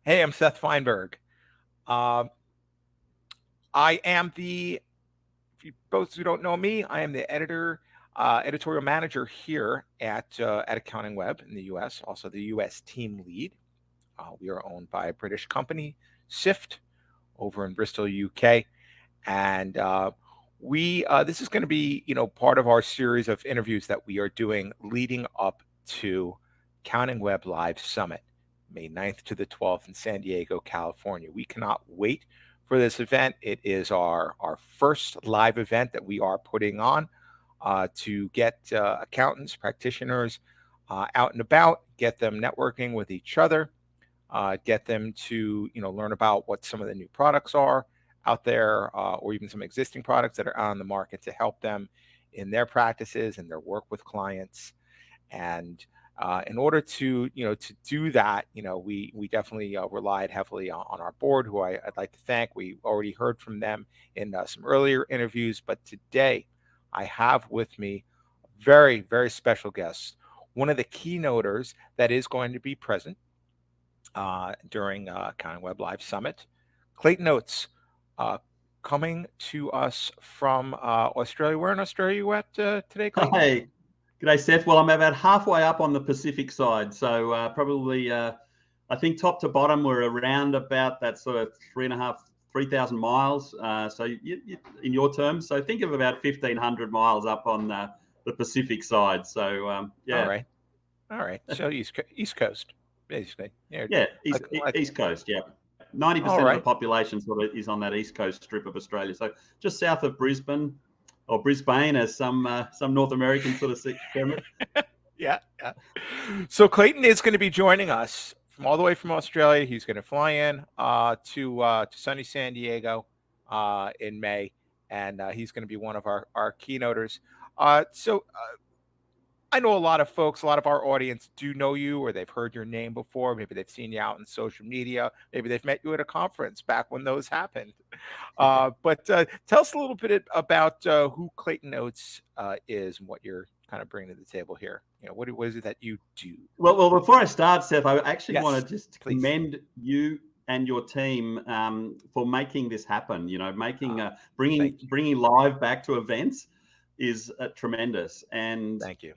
Hey, I'm Seth Feinberg. I am if you both who don't know me, I am the editorial manager here at AccountingWEB in the U.S., also the U.S. team lead. We are owned by a British company, SIFT, over in Bristol, UK. And this is going to be, part of our series of interviews that we are doing leading up to AccountingWEB Live Summit, May 9th to the 12th in San Diego, California. We cannot wait for this event. It is our first live event that we are putting on to get accountants, practitioners out and about, get them networking with each other, get them to learn about what some of the new products are out there, or even some existing products that are on the market to help them in their practices and their work with clients. And in order to do that, we definitely relied heavily on our board, who I'd like to thank. We already heard from them in some earlier interviews, but today I have with me a very, very special guest, one of the keynoters that is going to be present during AccountingWEB Live Summit, Clayton Oates, coming to us from Australia. Where in Australia are you at today, Clayton? Hey, g'day, Seth. Well, I'm about halfway up on the Pacific side, so probably I think top to bottom we're around about that sort of 3,000 miles. So you, in your terms, so think of about 1,500 miles up on the Pacific side. So yeah. All right. So East Coast, basically. Yeah, East Coast. Yeah. 90% of the population sort of is on that east coast strip of Australia. So just south of Brisbane, or Brisbane, as some North Americans sort of term it. Yeah. So Clayton is going to be joining us from all the way from Australia. He's going to fly in to sunny San Diego in May, and he's going to be one of our keynoters. So I know a lot of folks, a lot of our audience do know you, or they've heard your name before. Maybe they've seen you out in social media. Maybe they've met you at a conference back when those happened. But tell us a little bit about who Clayton Oates is and what you're kind of bringing to the table here. What is it that you do? Well, before I start, Seth, I actually want to just please commend you and your team for making this happen. Bringing live back to events is tremendous, and thank you.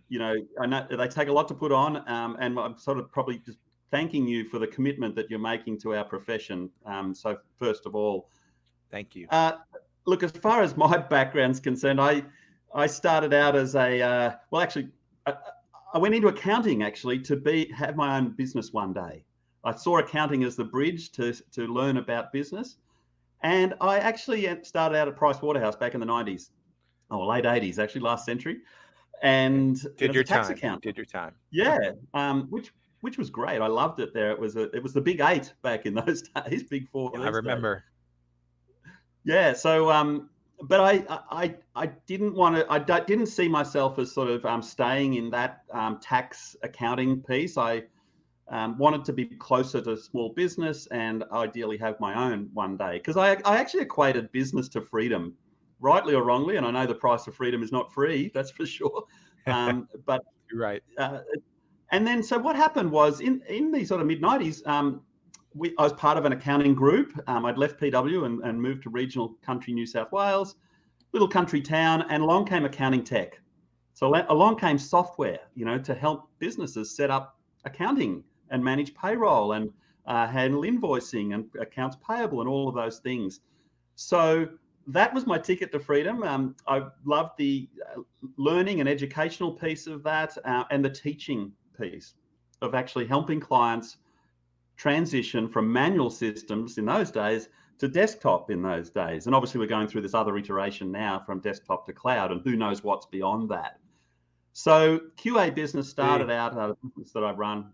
I know they take a lot to put on, and I'm sort of probably just thanking you for the commitment that you're making to our profession. So first of all, thank you. Look, as far as my background's concerned, I started out as I went into accounting actually to have my own business one day. I saw accounting as the bridge to learn about business, and I actually started out at Price Waterhouse back in the 90s. Oh, late 80s, actually, last century. And did your tax time. accountant. Did your time. Yeah, which was great. I loved it there. It was the big 8 back in those days, big 4. Yeah, I remember. Days. Yeah, so but I didn't want to. I didn't see myself as sort of staying in that tax accounting piece. I wanted to be closer to small business and ideally have my own one day, because I actually equated business to freedom. Rightly or wrongly, and I know the price of freedom is not free, that's for sure. But you're right. And then, so what happened was in the sort of mid 90s, I was part of an accounting group. I'd left PW and moved to regional country New South Wales, little country town, and along came accounting tech. So along came software, to help businesses set up accounting and manage payroll and handle invoicing and accounts payable and all of those things. So that was my ticket to freedom. I loved the learning and educational piece of that, and the teaching piece of actually helping clients transition from manual systems in those days to desktop in those days. And obviously we're going through this other iteration now from desktop to cloud, and who knows what's beyond that. So QA Business started out, the business that I run,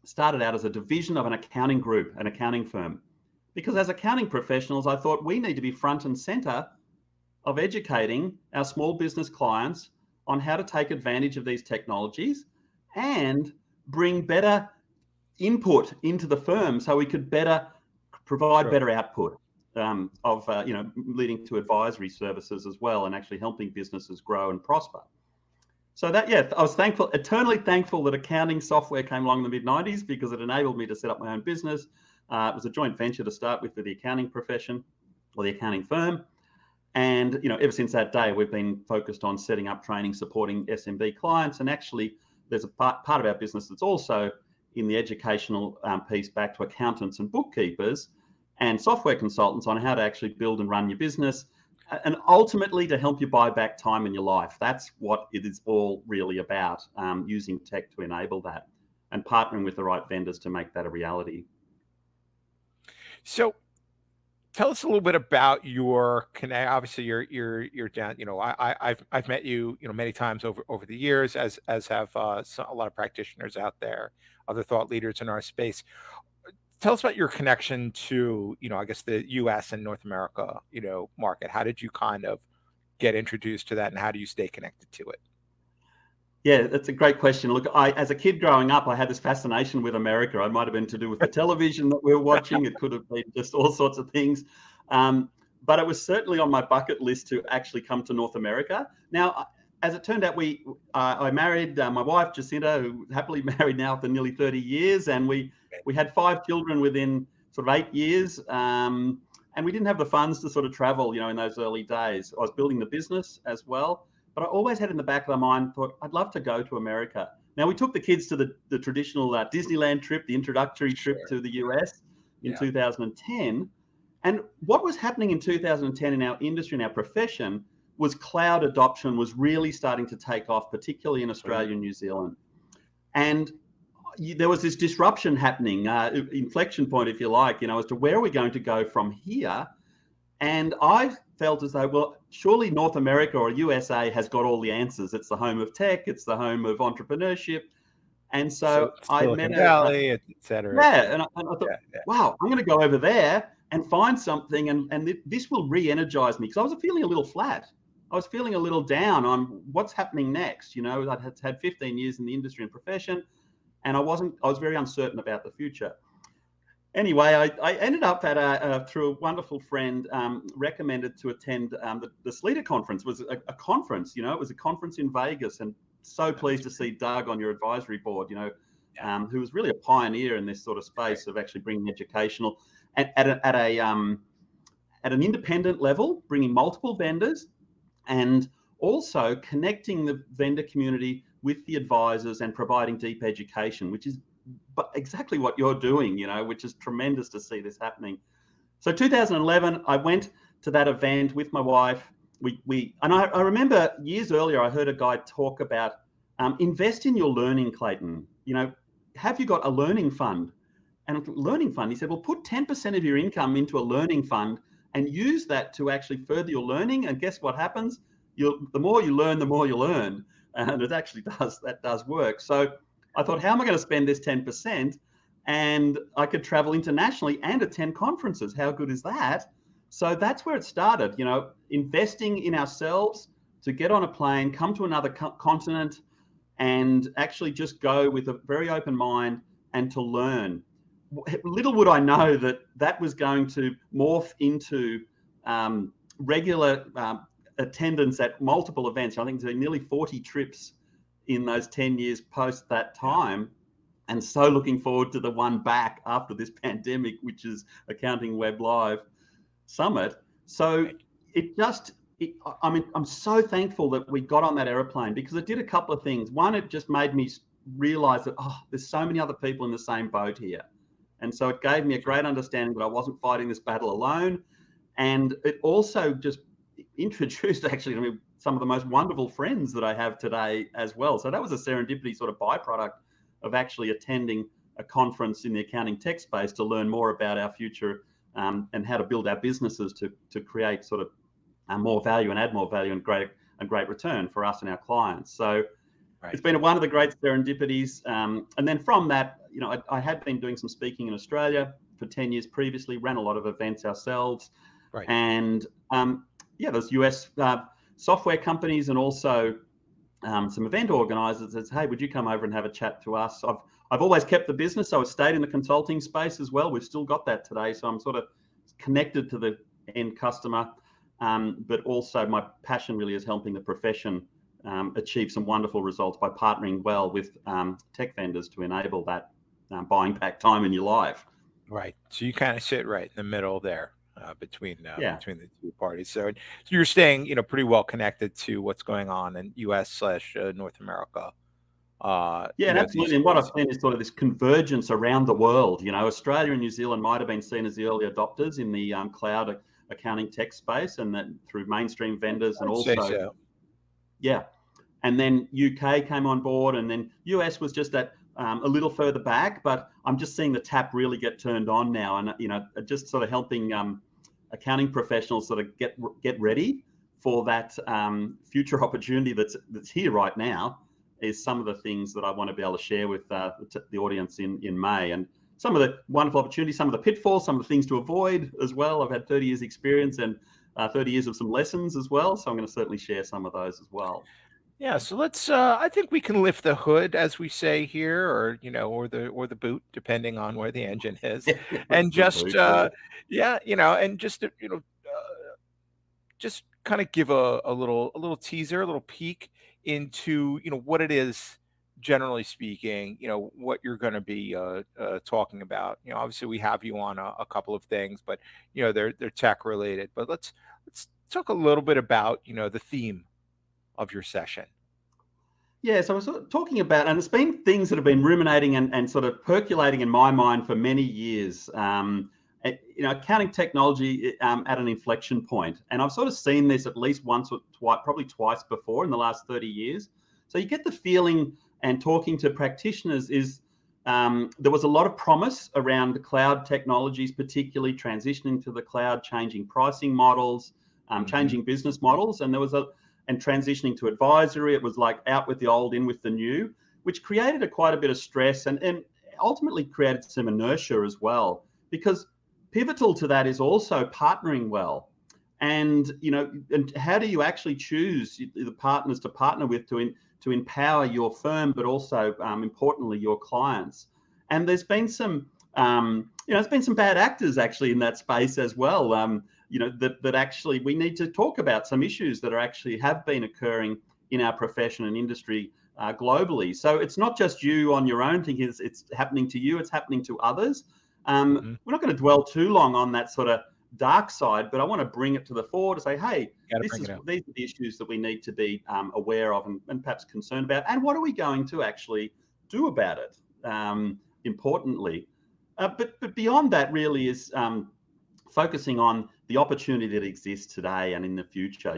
started out as a division of an accounting group, an accounting firm. Because as accounting professionals, I thought we need to be front and center of educating our small business clients on how to take advantage of these technologies and bring better input into the firm so we could better provide better output of leading to advisory services as well, and actually helping businesses grow and prosper. So that, I was eternally thankful that accounting software came along in the mid 90s, because it enabled me to set up my own business, It was a joint venture to start with the accounting profession or the accounting firm. And ever since that day, we've been focused on setting up training, supporting SMB clients. And actually, there's a part of our business that's also in the educational piece back to accountants and bookkeepers and software consultants on how to actually build and run your business, and ultimately to help you buy back time in your life. That's what it is all really about, using tech to enable that and partnering with the right vendors to make that a reality. So tell us a little bit about your connect. Obviously, you're down. I've met you many times over the years, as have a lot of practitioners out there, other thought leaders in our space. Tell us about your connection to I guess the U.S. and North America market. How did you kind of get introduced to that, and how do you stay connected to it? Yeah, that's a great question. Look, as a kid growing up, I had this fascination with America. It might have been to do with the television that we were watching. It could have been just all sorts of things. But it was certainly on my bucket list to actually come to North America. Now, as it turned out, I married my wife, Jacinta, who happily married now for nearly 30 years. And we had 5 children within sort of 8 years. And we didn't have the funds to sort of travel, in those early days. I was building the business as well. But I always had in the back of my mind, thought, I'd love to go to America. Now, we took the kids to the traditional Disneyland trip, the introductory trip to the US in 2010. And what was happening in 2010 in our industry, in our profession, was cloud adoption was really starting to take off, particularly in Australia and New Zealand. And there was this disruption happening, inflection point, if you like, as to where are we going to go from here. And I felt as though, well, surely North America or USA has got all the answers. It's the home of tech. It's the home of entrepreneurship. And so I met Valley, et cetera. Yeah, and I thought, wow, I'm going to go over there and find something, and this will re-energize me, because I was feeling a little flat. I was feeling a little down on what's happening next. I'd had 15 years in the industry and profession, and I was very uncertain about the future. Anyway, I ended up through a wonderful friend, recommended to attend the Sleater conference. It was a conference, it was a conference in Vegas, and so pleased to see Doug on your advisory board, who was really a pioneer in this sort of space of actually bringing educational at an independent level, bringing multiple vendors, and also connecting the vendor community with the advisors and providing deep education, which is exactly what you're doing, which is tremendous to see this happening. So 2011, I went to that event with my wife. I remember years earlier, I heard a guy talk about invest in your learning, Clayton. Have you got a learning fund? And learning fund, he said, well, put 10% of your income into a learning fund and use that to actually further your learning. And guess what happens? The more you learn, the more you'll earn. And it actually does work. So I thought, how am I going to spend this 10%? And I could travel internationally and attend conferences. How good is that? So that's where it started, investing in ourselves to get on a plane, come to another continent, and actually just go with a very open mind and to learn. Little would I know that was going to morph into regular attendance at multiple events. I think there's nearly 40 trips in those 10 years post that time. And so looking forward to the one back after this pandemic, which is AccountingWEB Live Summit. So I'm so thankful that we got on that airplane, because it did a couple of things. One, it just made me realize that, there's so many other people in the same boat here. And so it gave me a great understanding that I wasn't fighting this battle alone. And it also just introduced actually to me some of the most wonderful friends that I have today as well. So that was a serendipity sort of byproduct of actually attending a conference in the accounting tech space to learn more about our future and how to build our businesses to create sort of more value and add more value and great return for us and our clients. So it's been one of the great serendipities. And then from that, I had been doing some speaking in Australia for 10 years previously, ran a lot of events ourselves. And there's US software companies and also some event organizers that said, hey, would you come over and have a chat to us? I've always kept the business, so I stayed in the consulting space as well. We've still got that today. So I'm sort of connected to the end customer, but also my passion really is helping the profession achieve some wonderful results by partnering well with tech vendors to enable that buying back time in your life. Right. So you kind of sit right in the middle there Yeah. between the two parties. So you're staying, pretty well connected to what's going on in U.S. slash North America. Yeah, and These absolutely. And what I've days. seen is sort of this convergence around the world. Australia and New Zealand might have been seen as the early adopters in the cloud accounting tech space, and that through mainstream vendors, and I'd say also, so. yeah. And then UK came on board, and then US was just at a little further back. But I'm just seeing the tap really get turned on now, and just sort of helping accounting professionals sort of get ready for that future opportunity that's here right now. Is some of the things that I want to be able to share with the audience in May, and some of the wonderful opportunities, some of the pitfalls, some of the things to avoid as well. I've had 30 years experience and 30 years of some lessons as well, so I'm going to certainly share some of those as well. Yeah, so let's I think we can lift the hood as we say here, or or the boot, depending on where the engine is. And The just boot, yeah. yeah, and just just kind of give a little teaser, a little peek into what it is, generally speaking, what you're going to be talking about. Obviously we have you on a couple of things, but they're tech related. But let's talk a little bit about the theme of your session. Yeah, so I was sort of talking about, and it's been things that have been ruminating and sort of percolating in my mind for many years. Accounting technology at an inflection point, and I've sort of seen this at least once or twice, probably twice before in the last 30 years. So you get the feeling, and talking to practitioners, is there was a lot of promise around cloud technologies, particularly transitioning to the cloud, changing pricing models, Hmm. changing business models, and transitioning to advisory. It was like out with the old, in with the new, which created quite a bit of stress, and ultimately created some inertia as well. Because pivotal to that is also partnering well. And how do you actually choose the partners to partner with to empower your firm, but also importantly your clients? And there's been some bad actors actually in that space as well. That actually we need to talk about some issues that have been occurring in our profession and industry globally. So it's not just you on your own thinking it's happening to you; it's happening to others. Hmm. We're not going to dwell too long on that sort of dark side, but I want to bring it to the fore to say, hey, Got to bring it up. these are the issues that we need to be aware of, and perhaps concerned about, and what are we going to actually do about it? Importantly, but beyond that, really is focusing on the opportunity that exists today and in the future.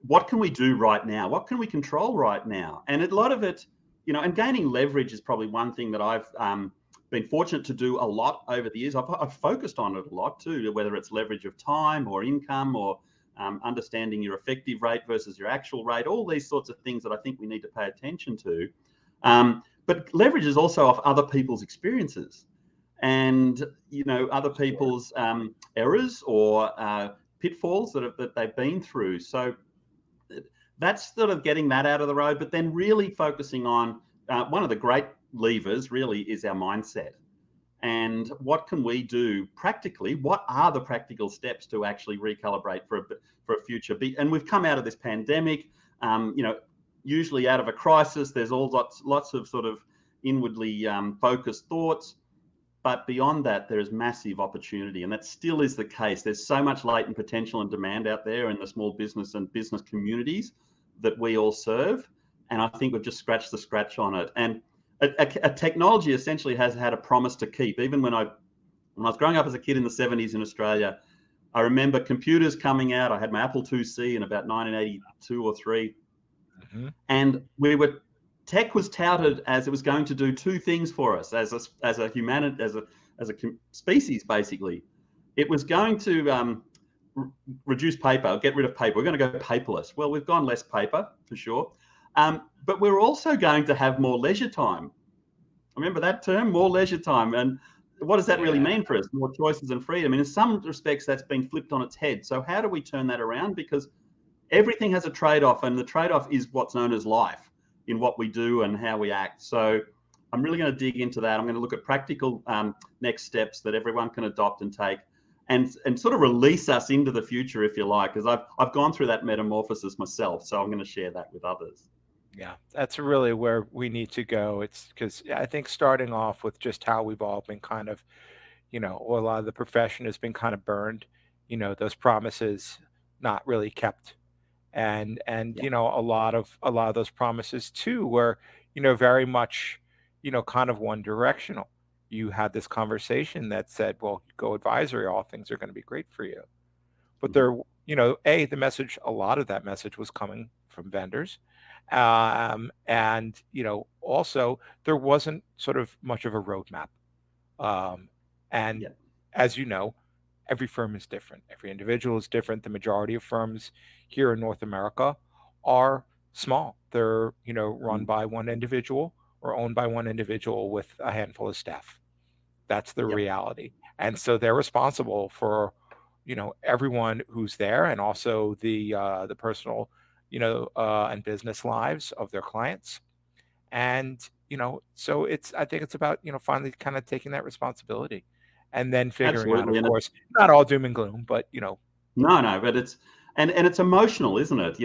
What can we do right now? What can we control right now? And a lot of it, and gaining leverage is probably one thing that I've been fortunate to do a lot over the years. I've focused on it a lot too, whether it's leverage of time or income, or understanding your effective rate versus your actual rate, all these sorts of things that I think we need to pay attention to. But leverage is also off other people's experiences, and other people's errors or pitfalls that they've been through. So that's sort of getting that out of the road, but then really focusing on one of the great levers really is our mindset. And what can we do practically? What are the practical steps to actually recalibrate for a future? And we've come out of this pandemic, usually out of a crisis. There's lots of sort of inwardly focused thoughts. But beyond that, there is massive opportunity, and that still is the case. There's so much latent potential and demand out there in the small business and business communities that we all serve. And I think we've just scratched the scratch on it. And a technology essentially has had a promise to keep. Even when I was growing up as a kid in the 70s in Australia, I remember computers coming out. I had my Apple IIc in about 1982 or 3. Hmm. And tech was touted as it was going to do two things for us as a humanity, as a species. Basically, it was going to reduce paper, get rid of paper. We're going to go paperless. Well, we've gone less paper for sure, but we're also going to have more leisure time. Remember that term, more leisure time. And what does that really Yeah. mean for us? More choices and freedom. And in some respects, that's been flipped on its head. So how do we turn that around? Because everything has a trade-off, and the trade-off is what's known as life in what we do and how we act. So I'm really going to dig into that. I'm going to look at practical next steps that everyone can adopt and take, and sort of release us into the future, if you like, because I've gone through that metamorphosis myself. So I'm going to share that with others. Yeah, that's really where we need to go. It's because I think starting off with just how we've all been kind of, a lot of the profession has been kind of burned, those promises not really kept. And Yeah. a lot of those promises too were, very much, kind of one directional. You had this conversation that said, well, go advisory, all things are going to be great for you. But Mhm. the message, a lot of that message was coming from vendors. And, also there wasn't sort of much of a roadmap. Um, and Yeah. as you know, every firm is different. Every individual is different. The majority of firms here in North America are small. They're, run Mm. by one individual or owned by one individual with a handful of staff. That's the Yep. reality. And so they're responsible for, everyone who's there, and also the personal, and business lives of their clients. And, so I think it's about, finally kind of taking that responsibility and then figuring out, Absolutely. of And course, not all doom and gloom, but, no, no, but it's and it's emotional, isn't it?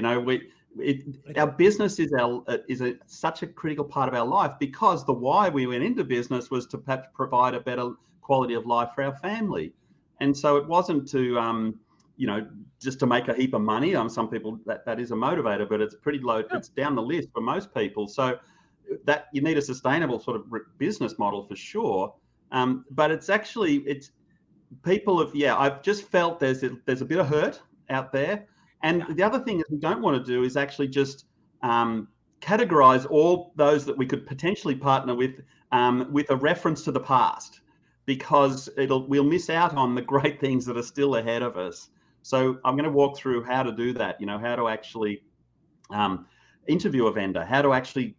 it Our is. business is such a critical part of our life, because the why we went into business was to perhaps provide a better quality of life for our family, and so it wasn't to you know just to make a heap of money. Some people that is a motivator, but it's pretty low. Yeah, It's down the list for most people. So that you need a sustainable sort of business model for sure. But it's people have, yeah, I've just felt there's a bit of hurt out there. And yeah, the other thing that we don't want to do is actually just um, categorize all those that we could potentially partner with a reference to the past, because we'll miss out on the great things that are still ahead of us. So I'm going to walk through how to do that. How to actually um, interview a vendor, how to actually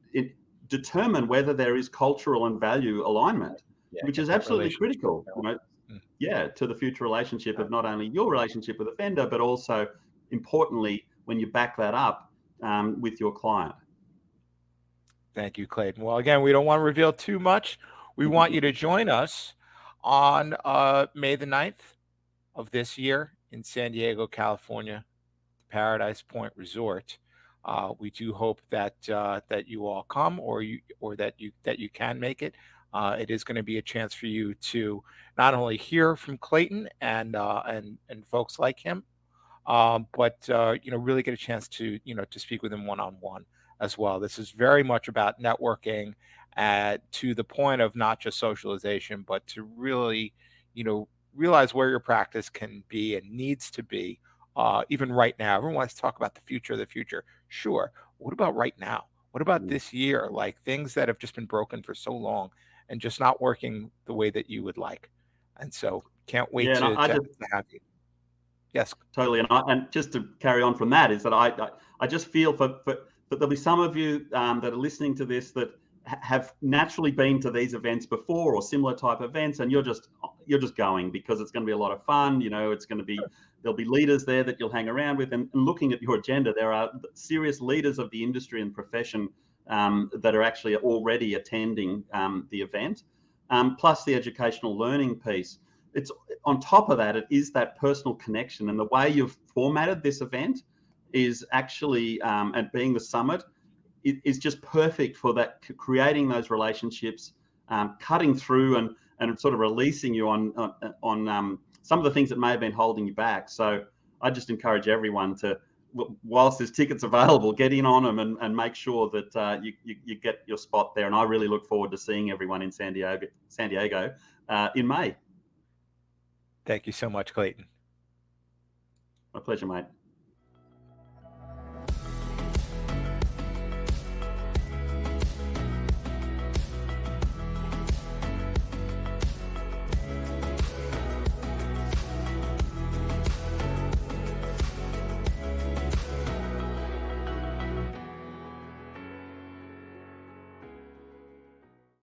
determine whether there is cultural and value alignment, yeah, which is get that absolutely relationship critical. going. Mm, Yeah, to the future relationship yeah. of not only your relationship with a vendor, but also importantly, when you back that up with your client. Thank you, Clayton. Well, again, we don't want to reveal too much. We want you to join us on May the 9th of this year in San Diego, California, Paradise Point Resort. We do hope that you all come, or that you can make it. It is going to be a chance for you to not only hear from Clayton and folks like him, but really get a chance to speak with him one on one as well. This is very much about networking, to the point of not just socialization, but to really realize where your practice can be and needs to be. Even right now, everyone wants to talk about the future of the future. Sure. What about right now? What about this year? Like things that have just been broken for so long and just not working the way that you would like. And so can't wait Yeah, and to, I to, just to have you. Yes. totally, and just to carry on from that is that I just feel for that there'll be some of you that are listening to this that have naturally been to these events before, or similar type events, and you're just going because it's going to be a lot of fun. It's going to be, there'll be leaders there that you'll hang around with, and looking at your agenda, there are serious leaders of the industry and profession that are actually already attending the event, plus the educational learning piece. It's on top of that, it is that personal connection, and the way you've formatted this event is actually at being the summit, it is just perfect for that, creating those relationships, cutting through and sort of releasing you on some of the things that may have been holding you back. So I just encourage everyone to, whilst there's tickets available, get in on them and make sure that you get your spot there. And I really look forward to seeing everyone in San Diego in May. Thank you so much, Clayton. My pleasure, mate.